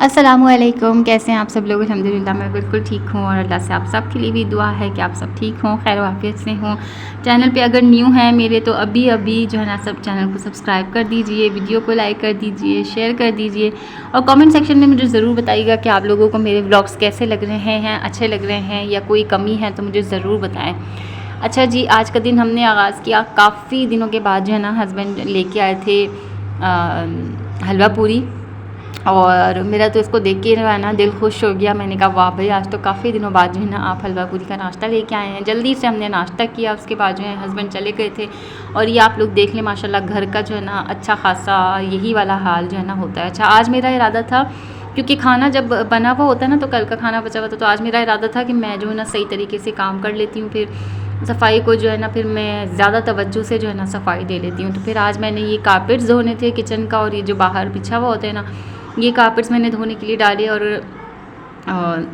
अस्सलामुअलैकुम, कैसे हैं आप सब लोग। अल्हम्दुलिल्लाह मैं बिल्कुल ठीक हूँ और अल्लाह से आप सब के लिए भी दुआ है कि आप सब ठीक हों, खैर वाफ़ियत से हों। चैनल पे अगर न्यू हैं मेरे तो अभी अभी जो है ना सब चैनल को सब्सक्राइब कर दीजिए, वीडियो को लाइक कर दीजिए, शेयर कर दीजिए और कमेंट सेक्शन में मुझे ज़रूर बताइएगा कि आप लोगों को मेरे व्लॉग्स कैसे लग रहे हैं, अच्छे लग रहे हैं या कोई कमी है तो मुझे ज़रूर बताएँ। अच्छा जी, आज का दिन हमने आगाज़ किया काफ़ी दिनों के बाद, जो है ना हस्बैंड लेके आए थे हलवा पूरी और मेरा तो इसको देख के जो है ना दिल खुश हो गया। मैंने कहा वाह भाई, आज तो काफ़ी दिनों बाद जो है ना आप हलवा पूरी का नाश्ता लेके आए हैं। जल्दी से हमने नाश्ता किया, उसके बाद जो है हस्बैंड चले गए थे और ये आप लोग देख लें माशाल्लाह घर का जो है ना अच्छा खासा यही वाला हाल जो है ना होता है। अच्छा, आज मेरा इरादा था क्योंकि खाना जब बना हुआ होता है ना तो कल का खाना बचा हुआ था, तो आज मेरा इरादा था कि मैं जो है ना सही तरीके से काम कर लेती हूँ, फिर सफाई को जो है ना फिर मैं ज़्यादा तवज्जो से जो है ना सफाई दे लेती हूँ। तो फिर आज मैंने ये कारपेट्स धोने थे किचन का और ये जो बाहर बिछा हुआ होता है ना, ये कारपेट्स मैंने धोने के लिए डाले और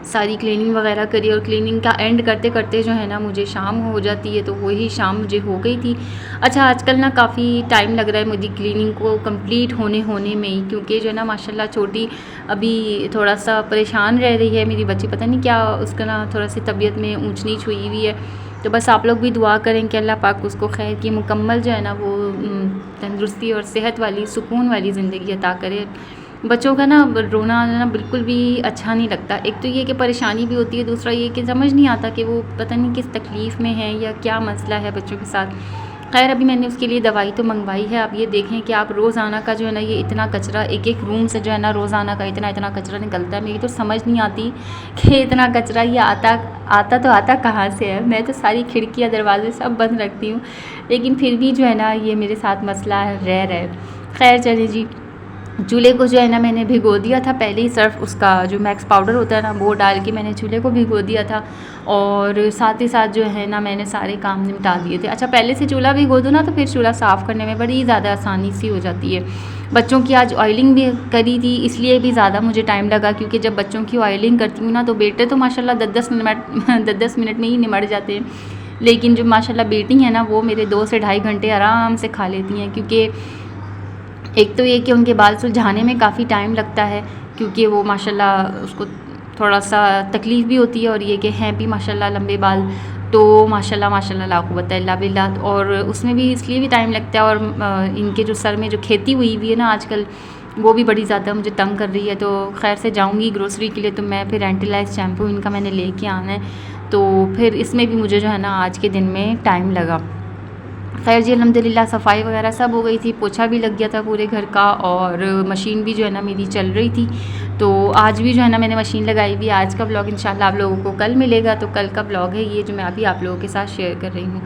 सारी क्लीनिंग वगैरह करी और क्लीनिंग का एंड करते करते जो है ना मुझे शाम हो जाती है, तो वही शाम मुझे हो गई थी। अच्छा, आजकल ना काफ़ी टाइम लग रहा है मुझे क्लीनिंग को कंप्लीट होने में ही, क्योंकि जो है ना माशाल्लाह छोटी अभी थोड़ा सा परेशान रह रही है मेरी बच्ची, पता नहीं क्या उसका ना थोड़ा सी तबीयत में ऊंच नीच हुई हुई है। तो बस आप लोग भी दुआ करें कि अल्लाह पाक उसको खैर की मुकम्मल जो है ना वो तंदुरुस्ती और सेहत वाली सुकून वाली ज़िंदगी अता करे। बच्चों का ना रोना ना बिल्कुल भी अच्छा नहीं लगता। एक तो ये कि परेशानी भी होती है, दूसरा ये कि समझ नहीं आता कि वो पता नहीं किस तकलीफ़ में है या क्या मसला है बच्चों के साथ। खैर अभी मैंने उसके लिए दवाई तो मंगवाई है। आप ये देखें कि आप रोज़ाना का जो है ना ये इतना कचरा एक एक रूम से जो है ना रोज़ाना का इतना इतना कचरा निकलता है। मेरी तो समझ नहीं आती कि इतना कचरा ये आता कहाँ से है। मैं तो सारी खिड़कियाँ दरवाजे सब बंद रखती हूँ, लेकिन फिर भी जो है ना ये मेरे साथ मसला रह रहा है। खैर चलिए जी, चूल्हे को जो है ना मैंने भिगो दिया था पहले ही, सर्फ उसका जो मैक्स पाउडर होता है ना वो डाल के मैंने चूल्हे को भिगो दिया था और साथ ही साथ जो है ना मैंने सारे काम निपटा दिए थे। अच्छा, पहले से चूल्हा भिगो दो ना तो फिर चूल्हा साफ़ करने में बड़ी ज़्यादा आसानी सी हो जाती है। बच्चों की आज ऑयलिंग भी करी थी, इसलिए भी ज़्यादा मुझे टाइम लगा, क्योंकि जब बच्चों की ऑयलिंग करती हूँ ना तो बेटे तो माशाल्लाह 10-10 मिनट में ही निमट जाते हैं, लेकिन जो माशाल्लाह बेटी है ना वो मेरे 2 से ढाई घंटे आराम से खा लेती हैं। क्योंकि एक तो ये कि उनके बाल सुलझाने में काफ़ी टाइम लगता है, क्योंकि वो माशाल्लाह उसको थोड़ा सा तकलीफ़ भी होती है और ये कि हैं भी माशाल्लाह लंबे बाल, तो माशाल्लाह माशाल्लाह ला कुव्वत इल्ला बिल्लाह, और उसमें भी इसलिए भी टाइम लगता है। और इनके जो सर में जो खेती हुई हुई है ना आजकल, वो भी बड़ी ज़्यादा मुझे तंग कर रही है। तो खैर से जाऊँगी ग्रोसरी के लिए, तो मैं फिर एंटीलाइज शैम्पू इनका मैंने लेके आना है, तो फिर इसमें भी मुझे जो है ना आज के दिन में टाइम लगा। खैर जी, अल्हम्दुलिल्लाह सफ़ाई वगैरह सब हो गई थी, पोछा भी लग गया था पूरे घर का और मशीन भी जो है ना मेरी चल रही थी। तो आज भी जो है ना मैंने मशीन लगाई हुई। आज का ब्लॉग इंशाल्लाह आप लोगों को कल मिलेगा, तो कल का ब्लॉग है ये जो मैं अभी आप लोगों के साथ शेयर कर रही हूँ।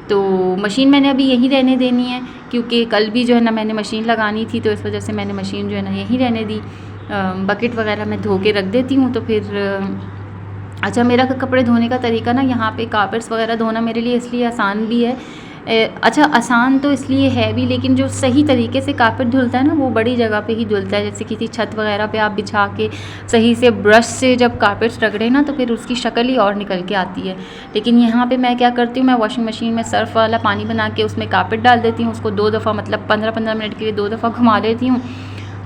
तो मशीन मैंने अभी यहीं रहने देनी है, क्योंकि कल भी जो है ना मैंने मशीन लगानी थी, तो इस वजह से मैंने मशीन जो है ना यहीं रहने दी। बकेट वगैरह मैं धो के रख देती हूँ। तो फिर अच्छा, मेरा कपड़े धोने का तरीका ना यहाँ पे कारपेट्स वगैरह धोना मेरे लिए इसलिए आसान भी है। अच्छा, आसान तो इसलिए है भी, लेकिन जो सही तरीके से कारपेट धुलता है ना वो बड़ी जगह पे ही धुलता है। जैसे किसी छत वगैरह पे आप बिछा के सही से ब्रश से जब कारपेट्स रगड़े ना तो फिर उसकी शक्ल ही और निकल के आती है। लेकिन यहाँ पे मैं क्या करती हूँ, मैं वॉशिंग मशीन में सर्फ़ वाला पानी बना के उसमें कारपेट डाल देती हूँ, उसको 2 दफ़ा मतलब 15-15 मिनट के लिए 2 दफ़ा घुमा देती हूँ,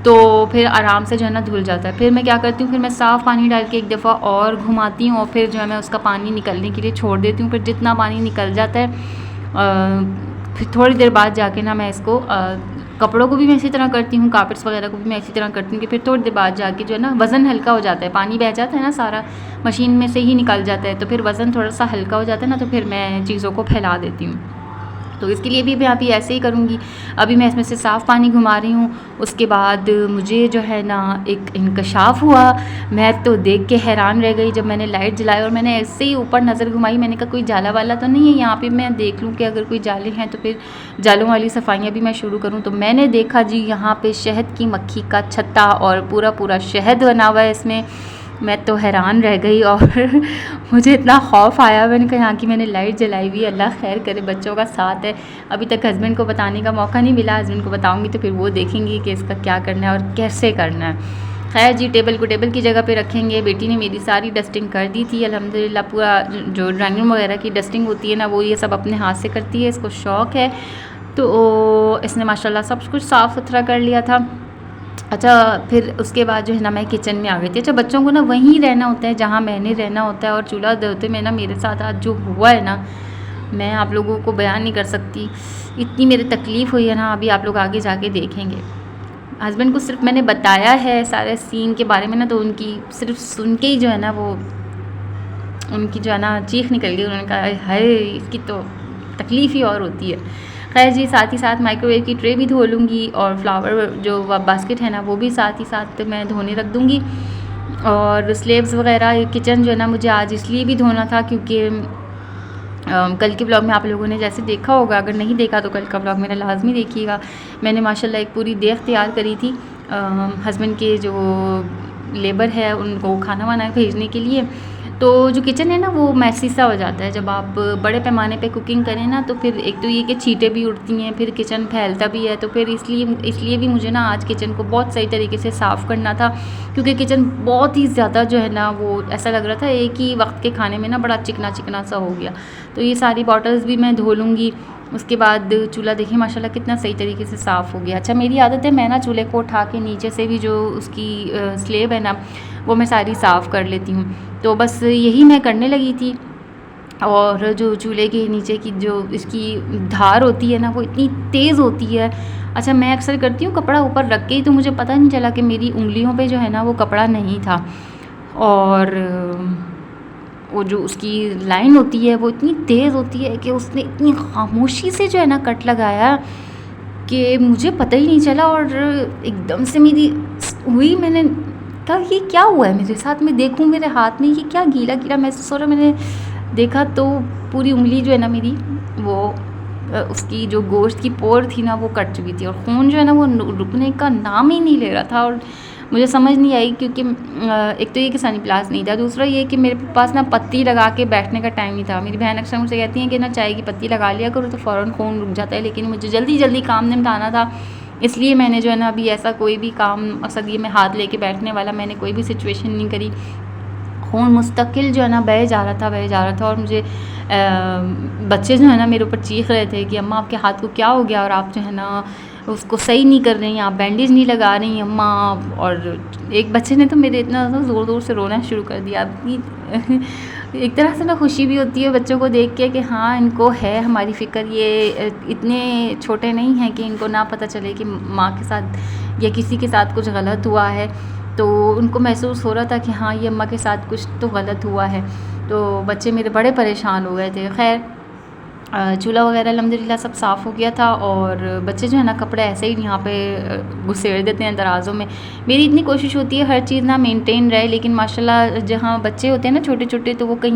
तो फिर आराम से जो है ना धुल जाता है। फिर मैं क्या करती हूँ, फिर मैं साफ़ पानी डाल के एक दफ़ा और घुमाती हूँ और फिर जो है मैं उसका पानी निकलने के लिए छोड़ देती हूँ। फिर जितना पानी निकल जाता है फिर थोड़ी देर बाद जाके ना मैं इसको कपड़ों को भी मैं इसी तरह करती हूँ, कारपेट्स वगैरह को भी मैं इसी तरह करती हूँ कि फिर थोड़ी देर बाद जाके जो है ना वज़न हल्का हो जाता है, पानी बह जाता है ना सारा मशीन में से ही निकल जाता है, तो फिर वज़न थोड़ा सा हल्का हो जाता है ना, तो फिर मैं चीज़ों को फैला देती हूँ। तो इसके लिए भी मैं अभी ऐसे ही करूँगी। अभी मैं इसमें से साफ़ पानी घुमा रही हूँ। उसके बाद मुझे जो है ना एक इंकशाफ हुआ। मैं तो देख के हैरान रह गई जब मैंने लाइट जलाई और मैंने ऐसे ही ऊपर नज़र घुमाई। मैंने कहा कोई जाला वाला तो नहीं है यहाँ पे, मैं देख लूँ कि अगर कोई जाले हैं तो फिर जालों वाली सफाइयाँ भी मैं शुरू करूँ। तो मैंने देखा जी यहाँ पे शहद की मक्खी का छत्ता और पूरा पूरा शहद बना हुआ है इसमें। मैं तो हैरान रह गई और मुझे इतना खौफ आया। मैंने कहा यहाँ की मैंने लाइट जलाई हुई, अल्लाह खैर करे, बच्चों का साथ है। अभी तक हस्बैंड को बताने का मौका नहीं मिला, हस्बैंड को बताऊंगी तो फिर वो देखेंगे कि इसका क्या करना है और कैसे करना है। खैर जी, टेबल को टेबल की जगह पे रखेंगे। बेटी ने मेरी सारी डस्टिंग कर दी थी अल्हम्दुलिल्लाह। पूरा जो ड्राइंग रूम वगैरह की डस्टिंग होती है ना वो ये सब अपने हाथ से करती है, इसको शौक़ है। तो इसने माशाल्लाह सब कुछ साफ़ सुथरा कर लिया था। अच्छा, फिर उसके बाद जो है ना मैं किचन में आ गई थी। अच्छा, बच्चों को ना वहीं रहना होता है जहाँ मैंने रहना होता है, और चूल्हा धोते में ना मेरे साथ आज जो हुआ है ना, मैं आप लोगों को बयान नहीं कर सकती। इतनी मेरी तकलीफ़ हुई है ना, अभी आप लोग आगे जाके देखेंगे। हस्बैंड को सिर्फ मैंने बताया है सारे सीन के बारे में ना, तो उनकी सिर्फ सुन के ही जो है ना वो उनकी जो है ना चीख निकल गई। उन्होंने कहा हाय, इसकी तो तकलीफ़ ही और होती है। खैर जी, साथ ही साथ माइक्रोवेव की ट्रे भी धो लूँगी, और फ्लावर जो बास्केट है ना वो भी साथ ही साथ मैं धोने रख दूँगी। और स्लेब्स वगैरह किचन जो है ना मुझे आज इसलिए भी धोना था क्योंकि कल के ब्लॉग में आप लोगों ने जैसे देखा होगा, अगर नहीं देखा तो कल का ब्लॉग मेरा लाजमी देखिएगा। मैंने माशाल्लाह एक पूरी देख तैयार करी थी हस्बैंड के जो लेबर है उनको खाना वाना भेजने के लिए। तो जो किचन है ना वो मैसी सा हो जाता है जब आप बड़े पैमाने पे कुकिंग करें ना, तो फिर एक तो ये कि छींटे भी उड़ती हैं, फिर किचन फैलता भी है। तो फिर इसलिए भी मुझे ना आज किचन को बहुत सही तरीके से साफ़ करना था, क्योंकि किचन बहुत ही ज़्यादा जो है ना वो ऐसा लग रहा था एक ही वक्त के खाने में ना बड़ा चिकना चिकना सा हो गया। तो ये सारी बॉटल्स भी मैं धो लूँगी। उसके बाद चूल्हा देखिए माशाल्लाह कितना सही तरीके से साफ़ हो गया। अच्छा, मेरी आदत है मैं ना चूल्हे को उठा के नीचे से भी जो उसकी स्लेब है ना वो मैं सारी साफ़ कर लेती हूँ। तो बस यही मैं करने लगी थी। और जो चूल्हे के नीचे की जो इसकी धार होती है ना वो इतनी तेज़ होती है। अच्छा, मैं अक्सर करती हूँ कपड़ा ऊपर रख के ही, तो मुझे पता नहीं चला कि मेरी उंगलियों पे जो है ना वो कपड़ा नहीं था। और वो जो उसकी लाइन होती है वो इतनी तेज़ होती है कि उसने इतनी खामोशी से जो है ना कट लगाया कि मुझे पता ही नहीं चला। और एकदम से मेरी हुई, मैंने कहा ये क्या हुआ है मेरे साथ, मैं देखूं मेरे हाथ में ये क्या गीला गीला महसूस हो रहा है। मैंने देखा तो पूरी उंगली जो है ना मेरी वो उसकी जो गोश्त की पोर थी ना वो कट चुकी थी, और खून जो है ना वो रुकने का नाम ही नहीं ले रहा था। और मुझे समझ नहीं आई क्योंकि एक तो ये कि सनी प्लास नहीं था, दूसरा ये कि मेरे पास ना पत्ती लगा के बैठने का टाइम नहीं था। मेरी बहन अक्सर मुझसे कहती हैं कि ना चाय की पत्ती लगा लिया करो तो फ़ौरन खून रुक जाता है, लेकिन मुझे जल्दी जल्दी काम निपटाना था, इसलिए मैंने जो है ना अभी ऐसा कोई भी काम अक्सर ये मैं हाथ लेके बैठने वाला मैंने कोई भी सिचुएशन नहीं करी। खून मुस्तकिल जो है ना बह जा रहा था। और मुझे बच्चे जो है ना मेरे ऊपर चीख रहे थे कि अम्मा आपके हाथ को क्या हो गया, और आप जो है ना उसको सही नहीं कर रही हैं, आप बैंडेज नहीं लगा रही हैं अम्मा। और एक बच्चे ने तो मेरे इतना ज़ोर ज़ोर से रोना शुरू कर दिया। एक तरह से ना खुशी भी होती है बच्चों को देख के कि हाँ इनको है हमारी फ़िक्र, ये इतने छोटे नहीं हैं कि इनको ना पता चले कि माँ के साथ या किसी के साथ कुछ गलत हुआ है। तो उनको महसूस हो रहा था कि हाँ ये अम्मा के साथ कुछ तो गलत हुआ है। तो बच्चे मेरे बड़े परेशान हो गए थे। खैर चूल्हा वगैरह अल्हम्दुलिल्लाह सब साफ़ हो गया था, और बच्चे जो है ना कपड़े ऐसे ही यहाँ पे घुसेड़ देते हैं दराज़ों में। मेरी इतनी कोशिश होती है हर चीज़ ना मेंटेन रहे, लेकिन माशाल्लाह जहाँ बच्चे होते हैं ना छोटे छोटे, तो वो कहीं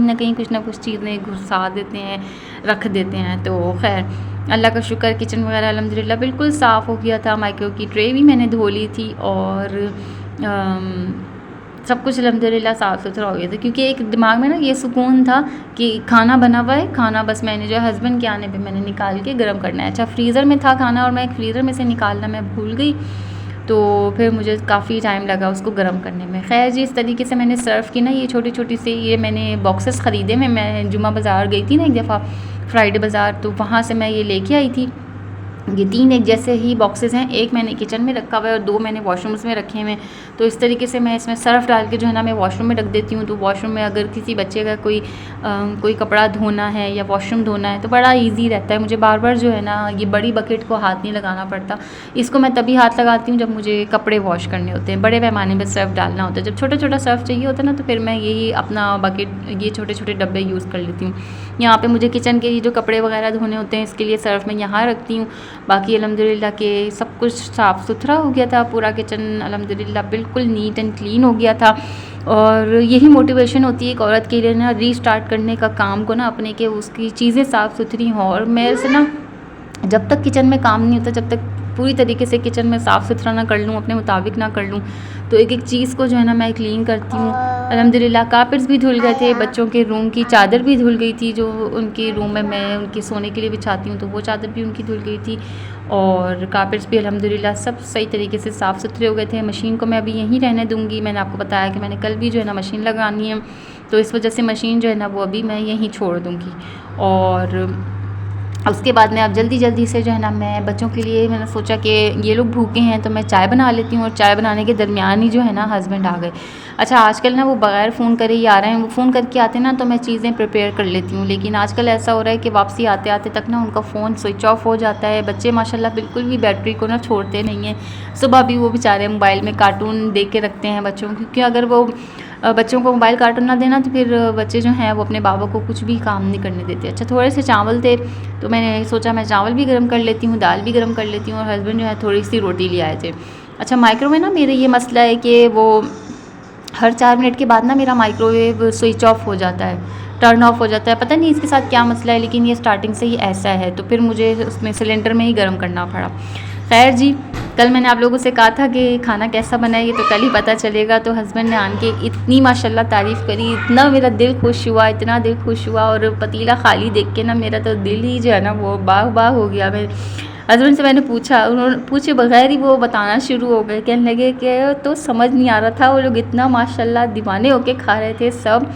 ना कुछ चीज़ें घुसा देते हैं, रख देते हैं। तो खैर अल्लाह का शुक्र, किचन वगैरह अल्हम्दुलिल्लाह बिल्कुल साफ़ हो गया था। माइक्रो की ट्रे भी मैंने धो ली थी, और सब कुछ अल्हम्दुलिल्लाह साफ़ सुथरा हो गया था, क्योंकि एक दिमाग में ना ये सुकून था कि खाना बना हुआ है, खाना बस मैंने जो है हस्बैंड के आने पे मैंने निकाल के गर्म करना है। अच्छा, फ्रीज़र में था खाना और मैं फ्रीज़र में से निकालना मैं भूल गई, तो फिर मुझे काफ़ी टाइम लगा उसको गर्म करने में। खैर जी, इस तरीके से मैंने सर्व की ना ये छोटी छोटी सी ये मैंने बॉक्सेस ख़रीदे में, मैं जुमा बाज़ार गई थी ना एक दफ़ा, फ्राइडे बाज़ार, तो वहाँ से मैं ये लेके आई थी। ये 3 एक जैसे ही बॉक्सेस हैं, एक मैंने किचन में रखा हुआ है और 2 मैंने वॉशरूम्स में रखे हुए हैं। तो इस तरीके से मैं इसमें सर्फ़ डाल के जो है ना मैं वॉशरूम में रख देती हूँ। तो वॉशरूम में अगर किसी बच्चे का कोई कपड़ा धोना है या वॉशरूम धोना है तो बड़ा ईज़ी रहता है, मुझे बार बार जो है ना ये बड़ी बकेट को हाथ नहीं लगाना पड़ता। इसको मैं तभी हाथ लगाती हूँ जब मुझे कपड़े वॉश करने होते हैं, बड़े पैमाने पर सर्फ़ डालना होता है। जब छोटा छोटा सर्फ़ चाहिए होता है ना तो फिर मैं यही अपना बकेट ये छोटे छोटे डब्बे यूज़ कर लेती हूँ। यहाँ पे मुझे किचन के जो कपड़े वगैरह धोने होते हैं इसके लिए सर्फ़ मैं यहाँ रखती हूँ। बाकी अल्हम्दुलिल्लाह के सब कुछ साफ़ सुथरा हो गया था, पूरा किचन अल्हम्दुलिल्लाह बिल्कुल नीट एंड क्लीन हो गया था। और यही मोटिवेशन होती है एक औरत के लिए ना, रीस्टार्ट करने का काम को ना अपने के उसकी चीज़ें साफ़ सुथरी हों। और मेरे से ना जब तक किचन में काम नहीं होता, जब तक पूरी तरीके से किचन में साफ़ सुथरा ना कर लूँ, अपने मुताबिक ना कर लूँ, तो एक एक चीज़ को जो है ना मैं क्लीन करती हूँ। अल्हम्दुलिल्लाह कारपेट्स भी धुल गए थे, बच्चों के रूम की चादर भी धुल गई थी, जो उनके रूम में मैं उनके सोने के लिए बिछाती हूँ, तो वो चादर भी उनकी धुल गई थी। और कारपेट्स भी अल्हम्दुलिल्लाह सब सही तरीके से साफ़ सुथरे हो गए थे। मशीन को मैं अभी यहीं रहने दूँगी। मैंने आपको बताया कि मैंने कल भी जो है ना मशीन लगानी है, तो इस वजह से मशीन जो है ना वो अभी मैं यहीं छोड़ दूँगी। और उसके बाद में अब जल्दी से जो है ना मैं बच्चों के लिए मैंने सोचा कि ये लोग भूखे हैं तो मैं चाय बना लेती हूँ, और चाय बनाने के दरमियान ही जो है ना हस्बैंड आ गए। अच्छा, आजकल ना वो बगैर फ़ोन करे ही आ रहे हैं, वो फ़ोन करके आते ना तो मैं चीज़ें प्रिपेयर कर लेती हूँ, लेकिन आजकल ऐसा हो रहा है कि वापसी आते आते तक ना उनका फ़ोन स्विच ऑफ हो जाता है। बच्चे माशाल्लाह बिल्कुल भी बैटरी को ना छोड़ते नहीं हैं। सुबह भी वो बेचारे मोबाइल में कार्टून देख के रखते हैं बच्चों, क्योंकि अगर वो बच्चों को मोबाइल कार्टून ना देना तो फिर बच्चे जो हैं वो अपने बाबा को कुछ भी काम नहीं करने देते। अच्छा, थोड़े से चावल थे तो मैंने सोचा मैं चावल भी गर्म कर लेती हूँ, दाल भी गर्म कर लेती हूँ, और हस्बैंड जो है थोड़ी सी रोटी ले आए थे। अच्छा, माइक्रो में ना मेरे ये मसला है कि वो हर 4 मिनट के बाद ना मेरा माइक्रोवेव स्विच ऑफ हो जाता है, टर्न ऑफ हो जाता है। पता नहीं इसके साथ क्या मसला है, लेकिन ये स्टार्टिंग से ही ऐसा है, तो फिर मुझे उसमें सिलेंडर में ही गर्म करना पड़ा। खैर जी, कल मैंने आप लोगों से कहा था कि खाना कैसा बना है ये तो कल ही पता चलेगा। तो हस्बैंड ने आन के इतनी माशाल्लाह तारीफ़ करी, इतना मेरा दिल खुश हुआ, इतना दिल खुश हुआ, और पतीला खाली देख के ना मेरा तो दिल ही जो है ना वो बाग बाग हो गया। मैं हस्बैंड से मैंने पूछा, उन्होंने पूछे बगैर ही वो बताना शुरू हो गए, कहने लगे कि तो समझ नहीं आ रहा था, वो लोग इतना माशाल्लाह दीवाने होके खा रहे थे सब,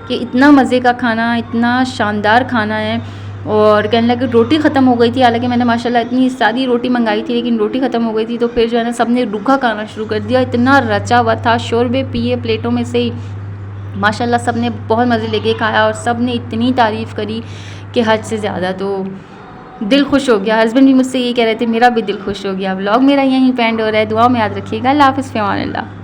कि इतना मज़े का खाना, इतना शानदार खाना है। और कहने लगे रोटी ख़त्म हो गई थी, हालांकि मैंने माशाल्लाह इतनी सारी रोटी मंगाई थी, लेकिन रोटी ख़त्म हो गई थी, तो फिर जो है ना सब ने रूखा खाना शुरू कर दिया। इतना रचा हुआ था, शोरबे पिए प्लेटों में से ही, माशाल्लाह सब ने बहुत मज़े लेके खाया, और सब ने इतनी तारीफ़ करी कि हद से ज़्यादा। तो दिल खुश हो गया। हस्बैंड भी मुझसे यही कह रहे थे, मेरा भी दिल खुश हो गया। व्लॉग मेरा यहीं पे एंड हो रहा है। दुआ में याद रखिएगा। अल्लाह हाफ़िज़, फ़ी अमान अल्लाह।